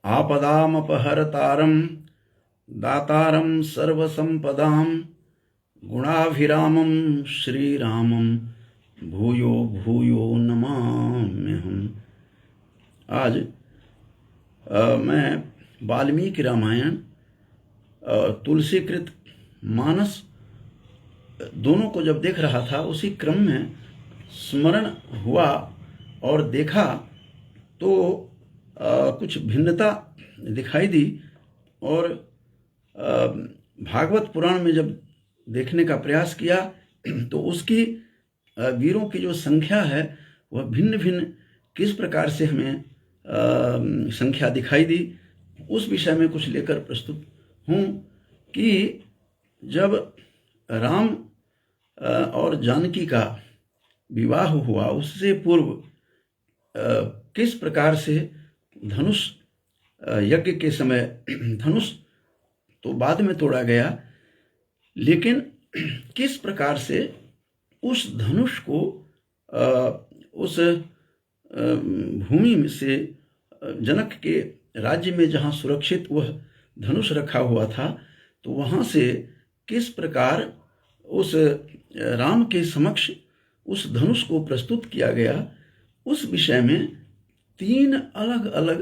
आपदामपहर्तारं दातारं सर्वसंपदां गुणाभिरामं श्रीरामं भूयो भूयो नमाम्यहम्। आज मैं वाल्मीकि रामायण तुलसीकृत मानस दोनों को जब देख रहा था, उसी क्रम में स्मरण हुआ और देखा तो कुछ भिन्नता दिखाई दी। और भागवत पुराण में जब देखने का प्रयास किया तो उसकी वीरों की जो संख्या है वह भिन्न भिन्न किस प्रकार से हमें संख्या दिखाई दी, उस विषय में कुछ लेकर प्रस्तुत हूँ कि जब राम और जानकी का विवाह हुआ, उससे पूर्व किस प्रकार से धनुष यज्ञ के समय धनुष तो बाद में तोड़ा गया, लेकिन किस प्रकार से उस धनुष को उस भूमि से जनक के राज्य में जहाँ सुरक्षित वह धनुष रखा हुआ था, तो वहाँ से किस प्रकार उस राम के समक्ष उस धनुष को प्रस्तुत किया गया, उस विषय में 3 अलग अलग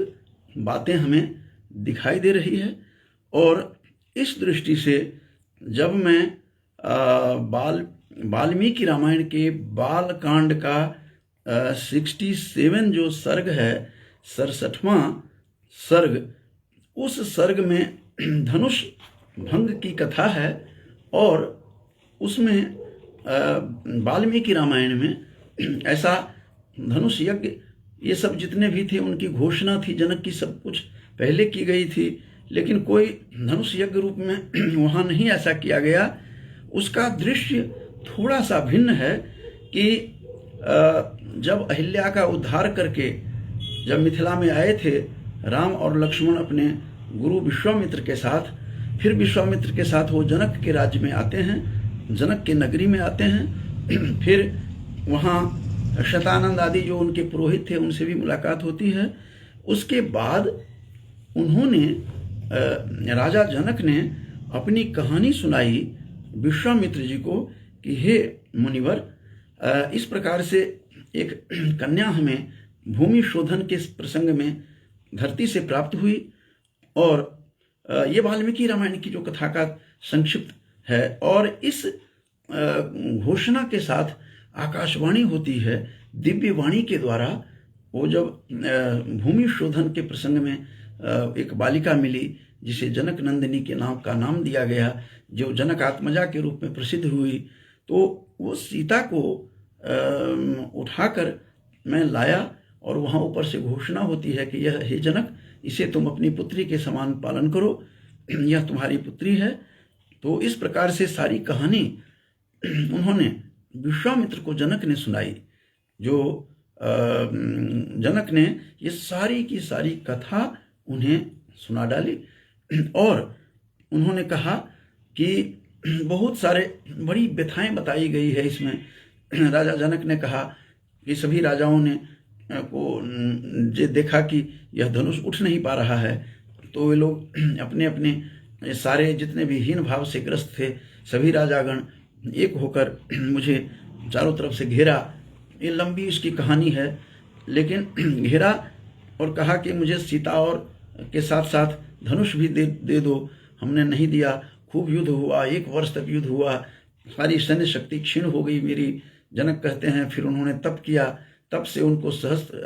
बातें हमें दिखाई दे रही है। और इस दृष्टि से जब मैं वाल्मीकि रामायण के बाल कांड का 67 जो सर्ग है, 67वां सर्ग, उस सर्ग में धनुष भंग की कथा है और उसमें वाल्मीकि रामायण में ऐसा धनुष यज्ञ ये सब जितने भी थे उनकी घोषणा थी, जनक की सब कुछ पहले की गई थी, लेकिन कोई धनुष यज्ञ रूप में वहाँ नहीं ऐसा किया गया। उसका दृश्य थोड़ा सा भिन्न है कि जब अहिल्या का उद्धार करके जब मिथिला में आए थे राम और लक्ष्मण अपने गुरु विश्वामित्र के साथ, फिर विश्वामित्र के साथ वो जनक के राज्य में आते हैं, जनक के नगरी में आते हैं, फिर वहाँ शतानंद आदि जो उनके पुरोहित थे उनसे भी मुलाकात होती है। उसके बाद उन्होंने राजा जनक ने अपनी कहानी सुनाई विश्वामित्र जी को कि हे मुनिवर, इस प्रकार से एक कन्या हमें भूमि शोधन के प्रसंग में धरती से प्राप्त हुई। और ये वाल्मीकि रामायण की जो कथा का संक्षिप्त है, और इस घोषणा के साथ आकाशवाणी होती है दिव्य वाणी के द्वारा। वो जब भूमि शोधन के प्रसंग में एक बालिका मिली जिसे जनक नंदिनी के नाम का नाम दिया गया, जो जनक आत्मजा के रूप में प्रसिद्ध हुई, तो वो सीता को उठाकर मैं लाया और वहाँ ऊपर से घोषणा होती है कि यह हे जनक, इसे तुम अपनी पुत्री के समान पालन करो, यह तुम्हारी पुत्री है। तो इस प्रकार से सारी कहानी उन्होंने विश्वामित्र को जनक ने सुनाई। जो जनक ने ये सारी की सारी कथा उन्हें सुना डाली और उन्होंने कहा कि बहुत सारे बड़ी व्यथाएं बताई गई है इसमें। राजा जनक ने कहा कि सभी राजाओं ने को ये देखा कि यह धनुष उठ नहीं पा रहा है, तो वे लोग अपने अपने सारे जितने भी हीन भाव से ग्रस्त थे सभी राजागण एक होकर मुझे चारों तरफ से घेरा। ये लंबी इसकी कहानी है, लेकिन घेरा और कहा कि मुझे सीता और के साथ साथ धनुष भी दे दो। हमने नहीं दिया। खूब युद्ध हुआ, 1 वर्ष तक युद्ध हुआ, सारी सैन्य शक्ति क्षीण हो गई मेरी। जनक कहते हैं फिर उन्होंने तप किया, तब से उनको सहस्त्र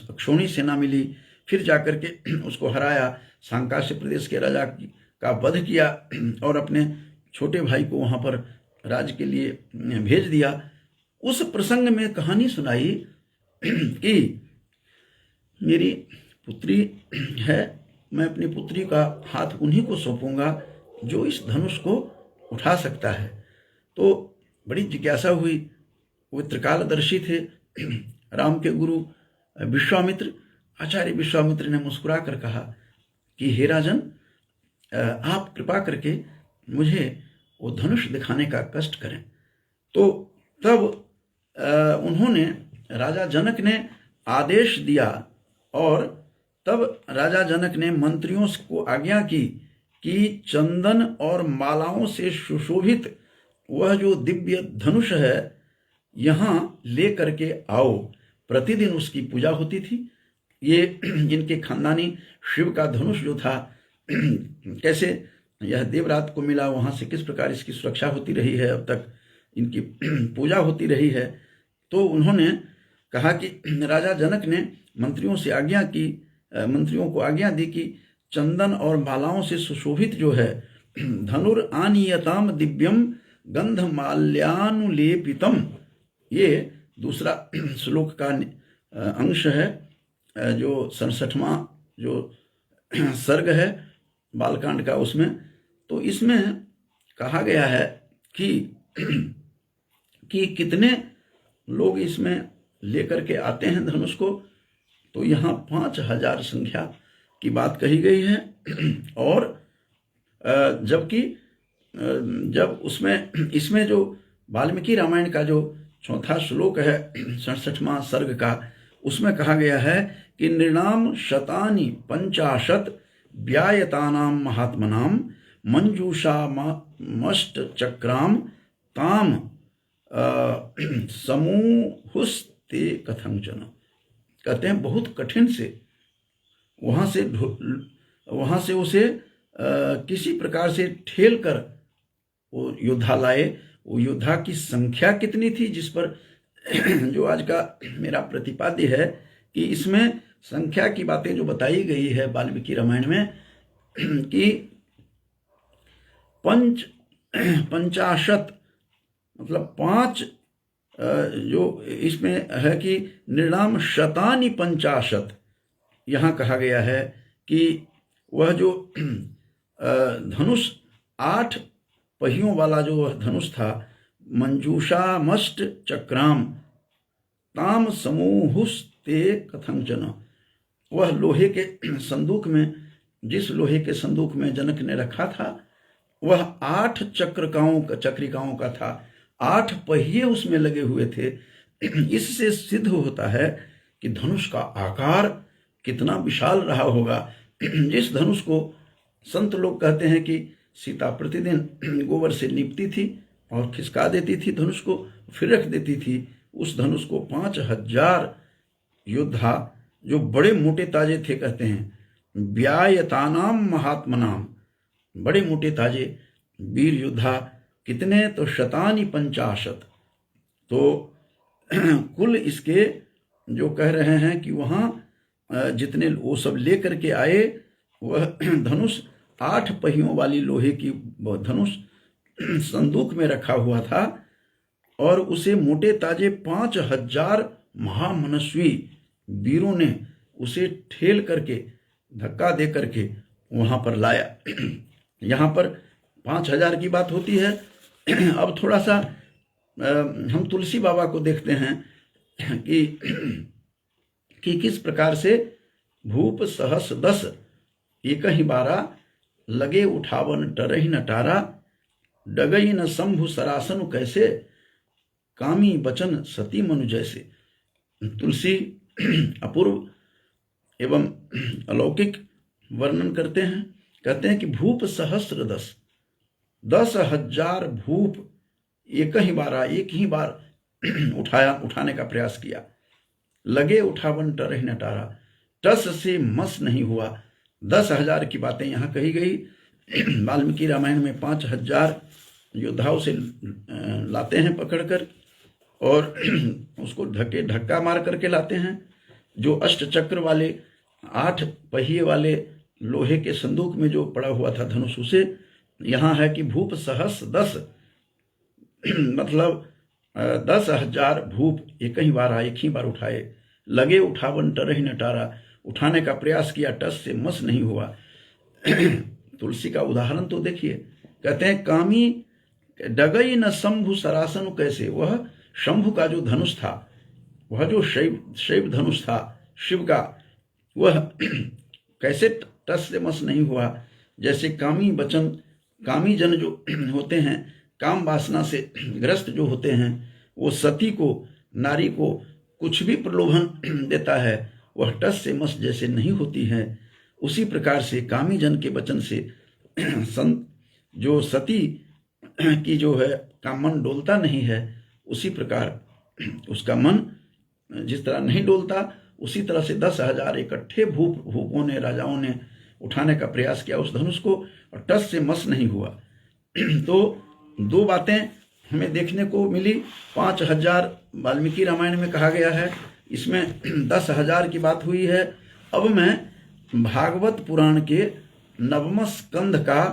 अक्षौणी सेना मिली, फिर जाकर के उसको हराया, सांकाश्य प्रदेश के राजा का वध किया और अपने छोटे भाई को वहाँ पर राज के लिए भेज दिया। उस प्रसंग में कहानी सुनाई कि मेरी पुत्री है, मैं अपनी पुत्री का हाथ उन्हीं को सौंपूंगा जो इस धनुष को उठा सकता है। तो बड़ी जिज्ञासा हुई। वो त्रिकालदर्शी थे, राम के गुरु विश्वामित्र। आचार्य विश्वामित्र ने मुस्कुरा कर कहा कि हे राजन, आप कृपा करके मुझे वो धनुष दिखाने का कष्ट करें। तो तब उन्होंने, राजा जनक ने आदेश दिया और तब राजा जनक ने मंत्रियों को आज्ञा की कि चंदन और मालाओं से सुशोभित वह जो दिव्य धनुष है यहाँ ले करके आओ। प्रतिदिन उसकी पूजा होती थी। ये इनके खानदानी शिव का धनुष जो था, कैसे यह देवरात को मिला, वहाँ से किस प्रकार इसकी सुरक्षा होती रही है, अब तक इनकी पूजा होती रही है। तो उन्होंने कहा कि राजा जनक ने मंत्रियों को आज्ञा दी कि चंदन और मालाओं से सुशोभित जो है धनुर आनीयताम दिव्यम गंध माल्यानुलेपितम, ये दूसरा श्लोक का अंश है, जो 67वां जो सर्ग है बालकांड का, उसमें। तो इसमें कहा गया है कि कितने लोग इसमें लेकर के आते हैं धनुष को। तो यहाँ 5000 संख्या की बात कही गई है। और जबकि जब इसमें जो वाल्मीकि रामायण का जो चौथा श्लोक है 67वां सर्ग का, उसमें कहा गया है कि नृणाम शतानि पंचाशत व्यायतानाम महात्मनाम मंजूषा मष्ट चक्राम ताम समूहुस्ते कथंचन। कहते हैं बहुत कठिन से वहां से उसे किसी प्रकार से ठेल कर वो योद्धा लाए। वो योद्धा की संख्या कितनी थी, जिस पर जो आज का मेरा प्रतिपाद्य है कि इसमें संख्या की बातें जो बताई गई है वाल्मीकि रामायण में कि 50 मतलब 5, जो इसमें है कि निर्णाम शतानि 50, यहाँ कहा गया है कि वह जो धनुष 8 पहियों वाला जो वह धनुष था, मंजूषा मष्ट चक्राम ताम समूहुस्ते कथंचन, वह लोहे के संदूक में, जिस लोहे के संदूक में जनक ने रखा था, वह 8 चक्रिकाओं का था, 8 पहिए उसमें लगे हुए थे। इससे सिद्ध होता है कि धनुष का आकार कितना विशाल रहा होगा। जिस धनुष को संत लोग कहते हैं कि सीता प्रतिदिन गोबर से लीपती थी और खिसका देती थी धनुष को, फिर रख देती थी, उस धनुष को 5000 योद्धा जो बड़े मोटे ताजे थे, कहते हैं व्यायतानाम महात्मनाम, बड़े मोटे ताजे वीर योद्धा कितने, तो शतानि 50। तो कुल इसके जो कह रहे हैं कि वहाँ जितने वो सब लेकर के आए, वह धनुष 8 पहियों वाली लोहे की धनुष संदूक में रखा हुआ था और उसे मोटे ताजे 5000 महामनस्वी वीरों ने उसे ठेल करके, धक्का दे करके वहां पर लाया। यहाँ पर 5000 की बात होती है। अब थोड़ा सा हम तुलसी बाबा को देखते हैं कि किस प्रकार से भूप सहस 10 एक ही बारा, लगे उठावन टरही नटारा, डगई न शंभु सरासन कैसे, कामी बचन सती मनु जैसे। तुलसी अपूर्व एवं अलौकिक वर्णन करते हैं। कहते हैं कि भूप सहस्र 10,000 भूप एक ही बार उठाने का प्रयास किया। लगे उठावन टरही नटारा, टस से मस नहीं हुआ। 10,000 की बातें यहाँ कही गई। वाल्मीकि रामायण में 5,000 योद्धाओं से लाते हैं पकड़कर और उसको धक्का मार करके लाते हैं। जो अष्ट चक्र वाले 8 पहिए वाले लोहे के संदूक में जो पड़ा हुआ था धनुष, उसे यहाँ है कि भूप सहस 10 मतलब 10,000 भूप एक ही बार उठाए। लगे उठावन टरही नटारा, उठाने का प्रयास किया, टस से मस नहीं हुआ। तुलसी का उदाहरण तो देखिए। कहते हैं कामी डगई न शंभु सरासन कैसे, वह शंभु का जो धनुष था, वह जो शैव धनुष था शिव का, वह कैसे टस से मस नहीं हुआ। जैसे कामी जन जो होते हैं, काम वासना से ग्रस्त जो होते हैं, वो सती को, नारी को कुछ भी प्रलोभन देता है वह टस से मस जैसे नहीं होती है, उसी प्रकार से कामी जन के वचन से जो सती की जो है का मन डोलता नहीं है, उसी प्रकार उसका मन जिस तरह नहीं डोलता, उसी तरह से 10,000 इकट्ठे भूपों ने, राजाओं ने उठाने का प्रयास किया उस धनुष को, और टस से मस नहीं हुआ। तो दो बातें हमें देखने को मिली। 5,000 वाल्मीकि रामायण में कहा गया है, इसमें 10,000 की बात हुई है। अब मैं भागवत पुराण के 9वें स्कंध का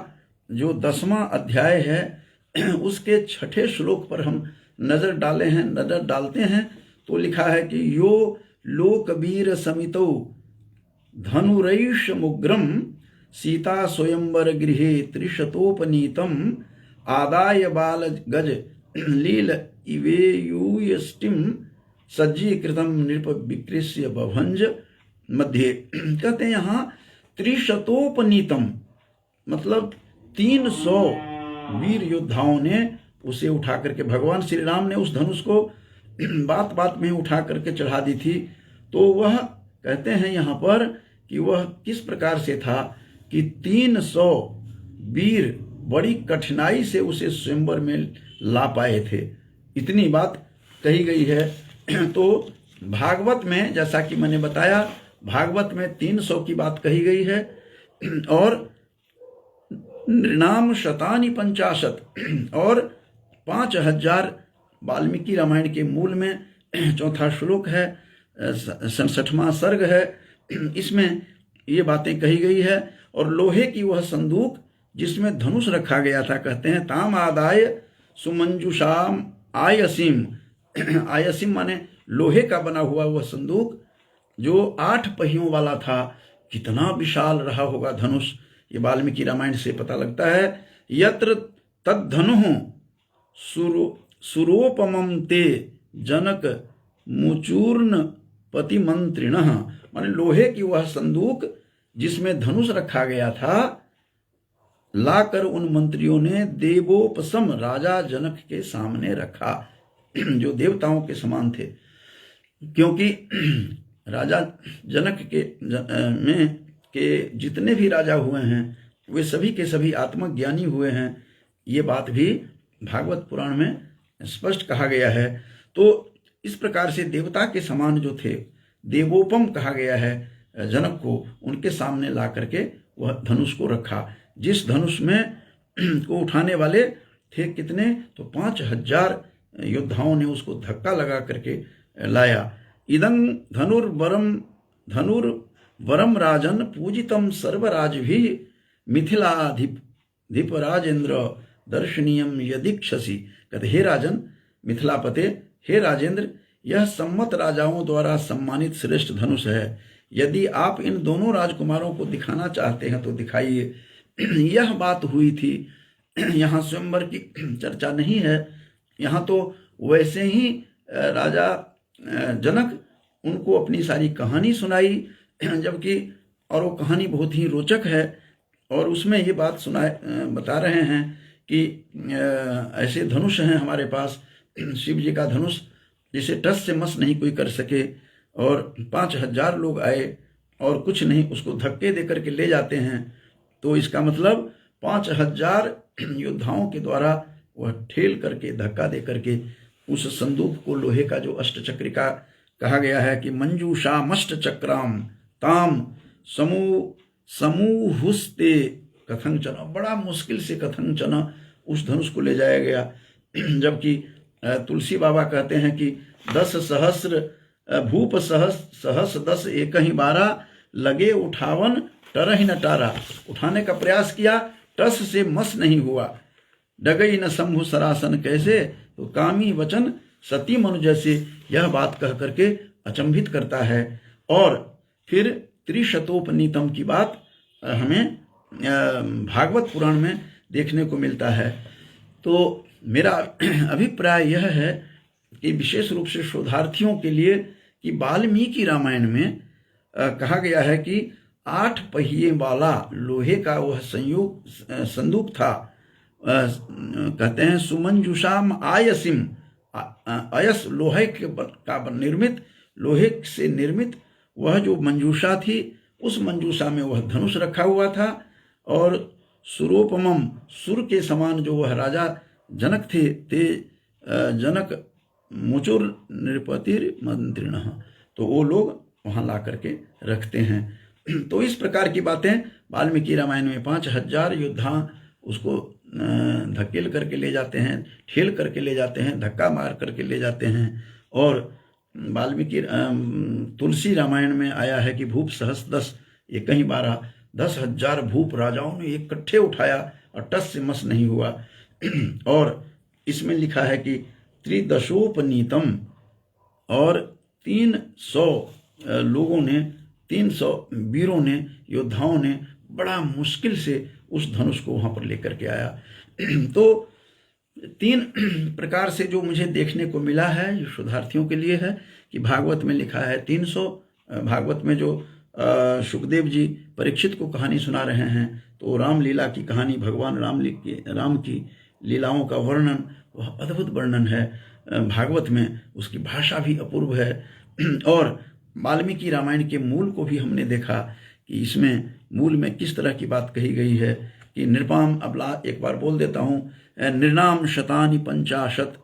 जो 10वां अध्याय है उसके 6ठे श्लोक पर हम नजर डालते हैं। तो लिखा है कि यो लोकवीर समितो धनुरैष मुग्रम सीता स्वयंवर गृहे त्रिशतोपनीतम आदाय बाल गज लील इवेयूयष्टिम सज्जीकृतम नृप विकृष्य बभंज मध्य। कहते हैं यहाँ त्रिशतोपनीतम मतलब 300 वीर योद्धाओं ने उसे उठा करके, भगवान श्री राम ने उस धनुष को बात बात में उठा करके चढ़ा दी थी। तो वह कहते हैं यहाँ पर कि वह किस प्रकार से था कि 300 वीर बड़ी कठिनाई से उसे स्वयंवर में ला पाए थे, इतनी बात कही गई है। तो भागवत में, जैसा कि मैंने बताया, भागवत में 300 की बात कही गई है, और नृणाम शतानि 50 और 5,000 वाल्मीकि रामायण के मूल में 4था श्लोक है, 67वां सर्ग है, इसमें ये बातें कही गई है। और लोहे की वह संदूक जिसमें धनुष रखा गया था, कहते हैं ताम आदाय सुमंजुषाम आयसीम। आयसीम माने लोहे का बना हुआ वह संदूक जो 8 पहियों वाला था। कितना विशाल रहा होगा धनुष, ये वाल्मीकि रामायण से पता लगता है। यत्र तद्धनु सुरोपमं ते जनक मुचूर्ण पतिमंत्रिण, माने लोहे की वह संदूक जिसमें धनुष रखा गया था, लाकर उन मंत्रियों ने देवोपसम राजा जनक के सामने रखा, जो देवताओं के समान थे। क्योंकि राजा जनक के जितने भी राजा हुए हैं वे सभी के सभी आत्मज्ञानी हुए हैं, ये बात भी भागवत पुराण में स्पष्ट कहा गया है। तो इस प्रकार से देवता के समान जो थे, देवोपम कहा गया है जनक को, उनके सामने ला करके वह धनुष को रखा, जिस धनुष में को उठाने वाले थे कितने, तो 5,000 योद्धाओं ने उसको धक्का लगा करके लाया। इदं धनुर्वरम राजन पूजितम सर्वराज भी मिथिलाधिप राजेंद्र दर्शनीयम यदीक्षसी। कहते हे राजन, मिथिलापते, हे राजेंद्र, यह सम्मत राजाओं द्वारा सम्मानित श्रेष्ठ धनुष है। यदि आप इन दोनों राजकुमारों को दिखाना चाहते हैं तो दिखाइए। यह बात हुई थी, यहाँ स्वयंवर की चर्चा नहीं है, यहाँ तो वैसे ही राजा जनक उनको अपनी सारी कहानी सुनाई, जबकि और वो कहानी बहुत ही रोचक है। और उसमें ये बात बता रहे हैं कि ऐसे धनुष हैं हमारे पास, शिव जी का धनुष जिसे टस से मस नहीं कोई कर सके, और 5,000 लोग आए और कुछ नहीं, उसको धक्के दे करके ले जाते हैं। तो इसका मतलब 5,000 योद्धाओं के द्वारा वह ठेल करके, धक्का दे करके उस संदूक को, लोहे का जो अष्टचक्रिका कहा गया है कि मंजूषामष्ट चक्राम ताम समूहुस्ते कथंचना, बड़ा मुश्किल से कथंचना उस धनुष को ले जाया गया। जबकि तुलसी बाबा कहते हैं कि 10 सहस्र भूप सहस 10 एक ही 12 लगे उठावन टरहि न टारा। उठाने का प्रयास किया, टस से मस नहीं हुआ। डगई न शंभु सरासन कैसे, तो कामी वचन सती मनु जैसे, यह बात कह करके अचंभित करता है। और फिर त्रिशतोपनीतम की बात हमें भागवत पुराण में देखने को मिलता है। तो मेरा अभिप्राय यह है कि विशेष रूप से शोधार्थियों के लिए कि वाल्मीकि रामायण में कहा गया है कि 8 पहिए वाला लोहे का वह संदूक था। कहते हैं सुमंजुषाम आयसिम, अयस लोहे का निर्मित, लोहे से निर्मित वह जो मंजूषा थी, उस मंजूषा में वह धनुष रखा हुआ था, और सुरोपमम, सुर के समान जो वह राजा जनक थे, जनक मुचुर नृपतिर मंत्रिण, तो वो लोग वहाँ ला करके रखते हैं। तो इस प्रकार की बातें वाल्मीकि रामायण में 5000 योद्धा उसको धकेल करके ले जाते हैं, ठेल करके ले जाते हैं, धक्का मार करके ले जाते हैं। और वाल्मीकि तुलसी रामायण में आया है कि भूप सहस्त्रदश, ये कहीं 10,000 भूप राजाओं ने इकट्ठे उठाया और टस से मस नहीं हुआ। और इसमें लिखा है कि त्रिदशोपनीतम, और 300 लोगों ने, 300 वीरों ने, योद्धाओं ने बड़ा मुश्किल से उस धनुष को वहां पर लेकर के आया। तो 3 प्रकार से जो मुझे देखने को मिला है, ये शोधार्थियों के लिए है कि भागवत में लिखा है 300, भागवत में जो सुखदेव जी परीक्षित को कहानी सुना रहे हैं, तो रामलीला की कहानी, भगवान राम की लीलाओं का वर्णन, वह अद्भुत वर्णन है भागवत में, उसकी भाषा भी अपूर्व है। और वाल्मीकि रामायण के मूल को भी हमने देखा कि इसमें मूल में किस तरह की बात कही गई है कि नृपाम, अब एक बार बोल देता हूँ, नृणाम शतानि पंचाशत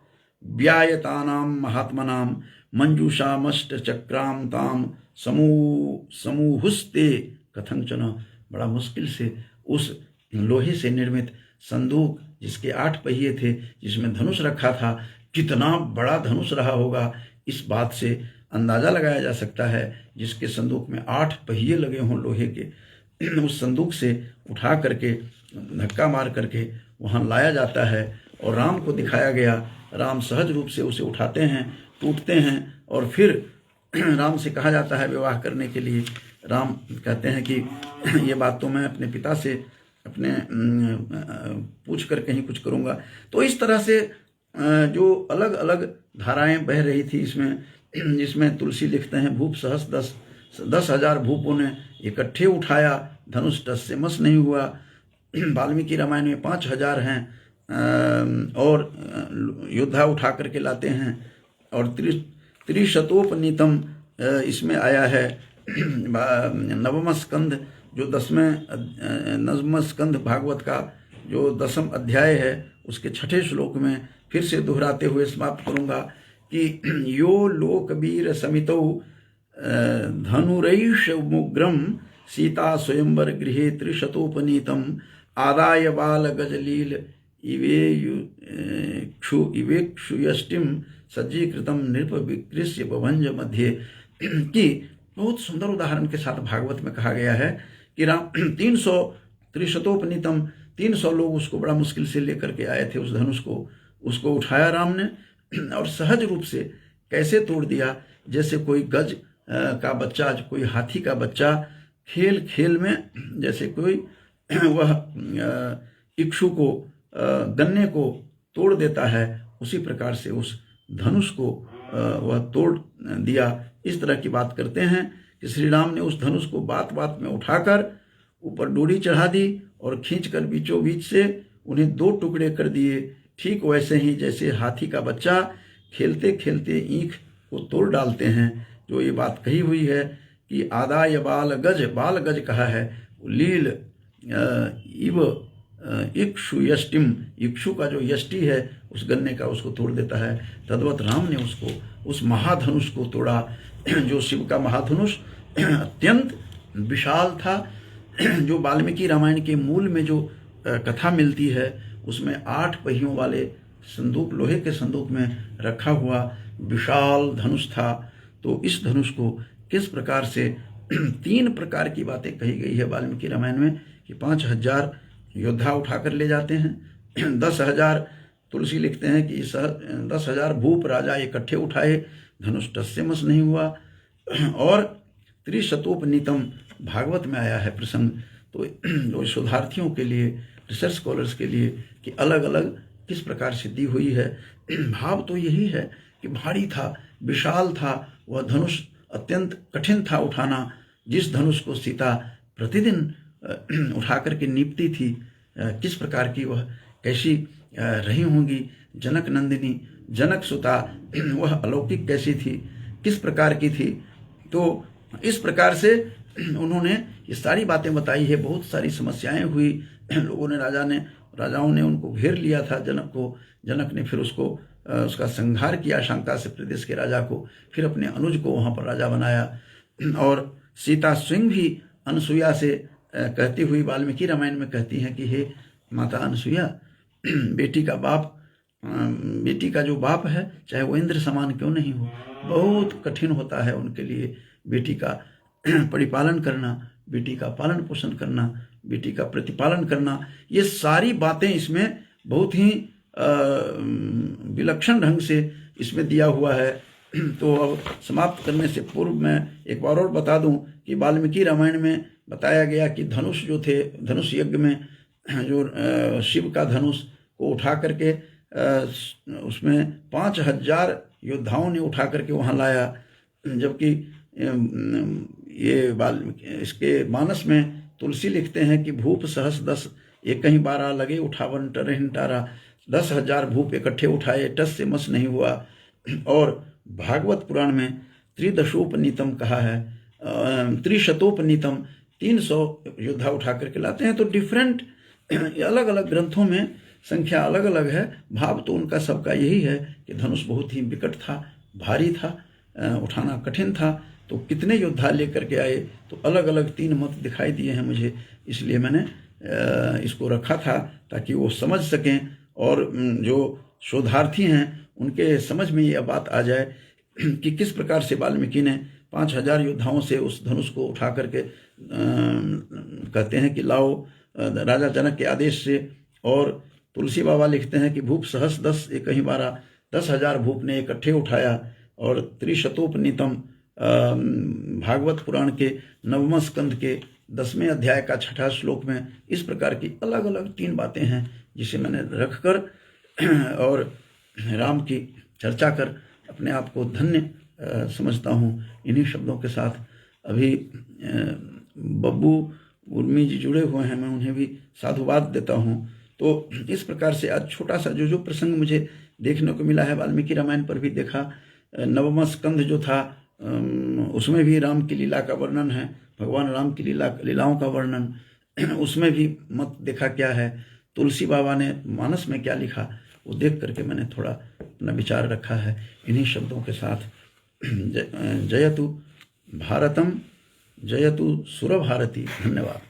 व्यायतानाम महात्मनाम मंजूषामष्ट चक्राम ताम समूहुस्ते कथंचन। बड़ा मुश्किल से उस लोहे से निर्मित संदूक, जिसके 8 पहिए थे, जिसमें धनुष रखा था, कितना बड़ा धनुष रहा होगा, इस बात से अंदाजा लगाया जा सकता है। जिसके संदूक में 8 पहिए लगे हों लोहे के, उस संदूक से उठा करके, धक्का मार करके वहाँ लाया जाता है और राम को दिखाया गया। राम सहज रूप से उसे उठाते हैं, टूटते हैं, और फिर राम से कहा जाता है विवाह करने के लिए। राम कहते हैं कि ये बात तो मैं अपने पिता से अपने पूछ कर कहीं कुछ करूँगा। तो इस तरह से जो अलग अलग धाराएं बह रही थी इसमें, जिसमें तुलसी लिखते हैं भूप सहस्त्रदश, 10,000 भूपों ने इकट्ठे उठाया, धनुष टस से मस नहीं हुआ। वाल्मीकि रामायण में 5,000 हैं और योद्धा उठा करके लाते हैं। और त्रिशतोपनीतम इसमें आया है, नवम स्कंध, जो 10वें स्कंध भागवत का जो 10वां अध्याय है, उसके 6ठे श्लोक में फिर से दोहराते हुए समाप्त करूंगा कि यो लोकवीर समितौ धनुरैष मुग्रम सीता स्वयंवर गृहे त्रिशतोपनीतम आदाय बाल गजलील इवेक्षुयष्टिम सज्जीकृतम नृप विकृष्य बभंज मध्य। कि बहुत सुंदर उदाहरण के साथ भागवत में कहा गया है कि राम 300 त्रिशतोपनीतम, 300 लोग उसको बड़ा मुश्किल से लेकर के आए थे, उस धनुष को, उसको उठाया राम ने और सहज रूप से कैसे तोड़ दिया, जैसे कोई गज का बच्चा, कोई हाथी का बच्चा खेल खेल में जैसे कोई वह इक्षु को, गन्ने को तोड़ देता है, उसी प्रकार से उस धनुष को वह तोड़ दिया। इस तरह की बात करते हैं कि श्री राम ने उस धनुष को बात बात में उठाकर ऊपर डोरी चढ़ा दी और खींचकर बीचों बीच से उन्हें 2 टुकड़े कर दिए। ठीक वैसे ही जैसे हाथी का बच्चा खेलते खेलते ईंख को तोड़ डालते हैं। जो ये बात कही हुई है कि आदाय बाल गज कहा है, लील इव इक्षु यष्टिम, इक्षु का जो यष्टि है उस गन्ने का, उसको तोड़ देता है। तद्वत राम ने उसको, उस महाधनुष को तोड़ा, जो शिव का महाधनुष अत्यंत विशाल था। जो वाल्मीकि रामायण के मूल में जो कथा मिलती है उसमें 8 पहियों वाले संदूक, लोहे के संदूक में रखा हुआ विशाल धनुष था। तो इस धनुष को किस प्रकार से 3 प्रकार की बातें कही गई है वाल्मीकि रामायण में कि 5,000 योद्धा उठाकर ले जाते हैं, 10,000 तुलसी लिखते हैं कि 10,000 भूप राजा इकट्ठे उठाए, धनुष टस से मस नहीं हुआ, और त्रिशतोपनीतम भागवत में आया है प्रसंग। तो शोधार्थियों के लिए, रिसर्च स्कॉलर्स के लिए कि अलग अलग किस प्रकार सिद्धि हुई है। भाव तो यही है कि भारी था, विशाल था, वह धनुष अत्यंत कठिन था उठाना। जिस धनुष को सीता प्रतिदिन उठा करके नीपती थी, किस प्रकार की वह, कैसी रही होंगी जनक नंदिनी, जनक सुता, वह अलौकिक कैसी थी, किस प्रकार की थी। तो इस प्रकार से उन्होंने ये सारी बातें बताई है। बहुत सारी समस्याएं हुई, लोगों ने राजाओं ने उनको घेर लिया था जनक को। जनक ने फिर उसका संहार किया शांता से प्रदेश के राजा को, फिर अपने अनुज को वहाँ पर राजा बनाया। और सीता स्वयं भी अनसुईया से कहती हुई वाल्मीकि रामायण में कहती हैं कि हे माता अनसुईया, बेटी का जो बाप है, चाहे वो इंद्र समान क्यों नहीं हो, बहुत कठिन होता है उनके लिए बेटी का परिपालन करना, बेटी का पालन पोषण करना, बेटी का प्रतिपालन करना। ये सारी बातें इसमें बहुत ही विलक्षण ढंग से इसमें दिया हुआ है। तो अब समाप्त करने से पूर्व मैं एक बार और बता दूं कि वाल्मीकि रामायण में बताया गया कि धनुष जो थे, धनुष यज्ञ में जो शिव का धनुष को उठा करके उसमें 5000 योद्धाओं ने उठा करके वहाँ लाया, जबकि इसके मानस में तुलसी लिखते हैं कि भूप सहस 10 एक ही बारा लगे उठावन टरहिन टारा। 10,000 भूप इकट्ठे उठाए, टस से मस नहीं हुआ। और भागवत पुराण में त्रिदशोपनीतम कहा है, त्रिशतोपनीतम, 300 योद्धा उठा करके लाते हैं। तो डिफरेंट अलग अलग ग्रंथों में संख्या अलग अलग है, भाव तो उनका सबका यही है कि धनुष बहुत ही विकट था, भारी था, उठाना कठिन था। तो कितने योद्धा लेकर के आए, तो अलग अलग 3 मत दिखाई दिए हैं मुझे, इसलिए मैंने इसको रखा था ताकि वो समझ सकें और जो शोधार्थी हैं उनके समझ में यह बात आ जाए कि किस प्रकार से वाल्मीकि ने 5000 योद्धाओं से उस धनुष को उठा करके कहते हैं कि लाओ राजा जनक के आदेश से। और तुलसी बाबा लिखते हैं कि भूप सहस 10 एक ही बारा, 10,000 भूप ने इकट्ठे उठाया। और त्रिशतोपनीतम भागवत पुराण के 9वें स्कंद के 10वें अध्याय का 6ठा श्लोक में इस प्रकार की अलग अलग 3 बातें हैं जिसे मैंने रखकर और राम की चर्चा कर अपने आप को धन्य समझता हूँ। इन्हीं शब्दों के साथ अभी बब्बू उर्मी जी जुड़े हुए हैं, मैं उन्हें भी साधुवाद देता हूँ। तो इस प्रकार से आज छोटा सा जो प्रसंग मुझे देखने को मिला है, वाल्मीकि रामायण पर भी देखा, 9वां स्कंध जो था उसमें भी राम की लीला का वर्णन है, भगवान राम की लीलाओं का वर्णन, उसमें भी मत देखा क्या है, तुलसी बाबा ने मानस में क्या लिखा, वो देख करके मैंने थोड़ा अपना विचार रखा है। इन्हीं शब्दों के साथ जयतु भारतम, जयतु सुरभारती। धन्यवाद।